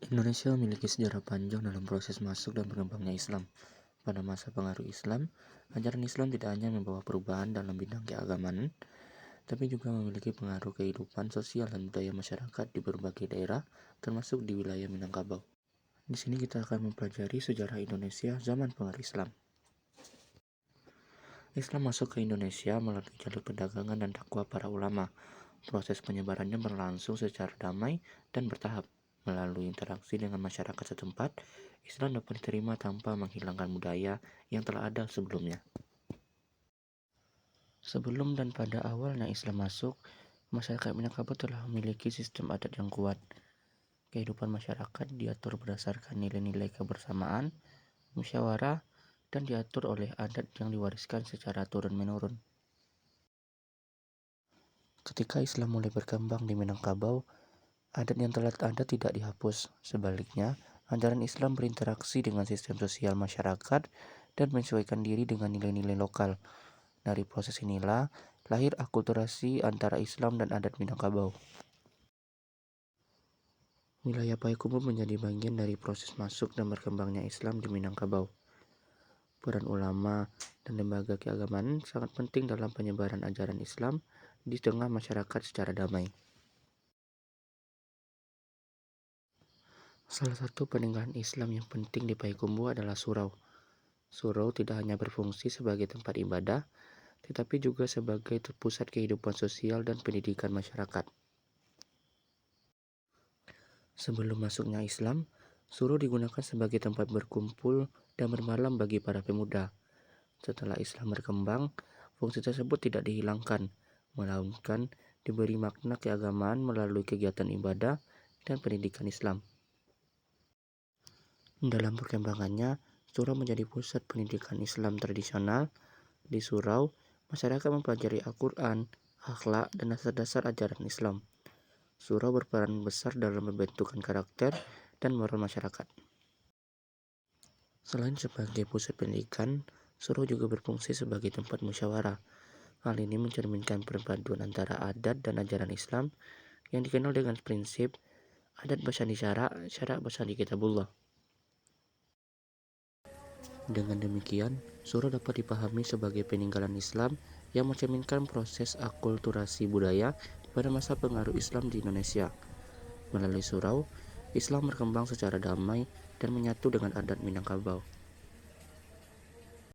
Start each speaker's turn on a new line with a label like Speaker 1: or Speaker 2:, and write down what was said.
Speaker 1: Indonesia memiliki sejarah panjang dalam proses masuk dan berkembangnya Islam. Pada masa pengaruh Islam, ajaran Islam tidak hanya membawa perubahan dalam bidang keagamaan, tapi juga memiliki pengaruh kehidupan sosial dan budaya masyarakat di berbagai daerah, termasuk di wilayah Minangkabau. Di sini kita akan mempelajari sejarah Indonesia zaman pengaruh Islam. Islam masuk ke Indonesia melalui jalur perdagangan dan dakwah para ulama. Proses penyebarannya berlangsung secara damai dan bertahap. Melalui interaksi dengan masyarakat setempat, Islam dapat diterima tanpa menghilangkan budaya yang telah ada sebelumnya. Sebelum dan pada awalnya Islam masuk, masyarakat Minangkabau telah memiliki sistem adat yang kuat. Kehidupan masyarakat diatur berdasarkan nilai-nilai kebersamaan, musyawarah, dan diatur oleh adat yang diwariskan secara turun-menurun. Ketika Islam mulai berkembang di Minangkabau, adat yang telah ada tidak dihapus. Sebaliknya, ajaran Islam berinteraksi dengan sistem sosial masyarakat dan menyesuaikan diri dengan nilai-nilai lokal. Dari proses inilah lahir akulturasi antara Islam dan adat Minangkabau. Wilayah Payakumbuh menjadi bagian dari proses masuk dan berkembangnya Islam di Minangkabau. Peran ulama dan lembaga keagamaan sangat penting dalam penyebaran ajaran Islam di tengah masyarakat secara damai. Salah satu peninggalan Islam yang penting di Payakumbuh adalah surau. Surau tidak hanya berfungsi sebagai tempat ibadah, tetapi juga sebagai pusat kehidupan sosial dan pendidikan masyarakat. Sebelum masuknya Islam, surau digunakan sebagai tempat berkumpul dan bermalam bagi para pemuda. Setelah Islam berkembang, fungsi tersebut tidak dihilangkan, melainkan diberi makna keagamaan melalui kegiatan ibadah dan pendidikan Islam. Dalam perkembangannya, surau menjadi pusat pendidikan Islam tradisional. Di surau, masyarakat mempelajari Al-Quran, akhlak, dan dasar-dasar ajaran Islam. Surau berperan besar dalam membentukkan karakter dan moral masyarakat. Selain sebagai pusat pendidikan, surau juga berfungsi sebagai tempat musyawarah. Hal ini mencerminkan perpaduan antara adat dan ajaran Islam yang dikenal dengan prinsip adat bersandi syara, syara bersandi kitabullah. Dengan demikian, surau dapat dipahami sebagai peninggalan Islam yang mencerminkan proses akulturasi budaya pada masa pengaruh Islam di Indonesia. Melalui surau, Islam berkembang secara damai dan menyatu dengan adat Minangkabau.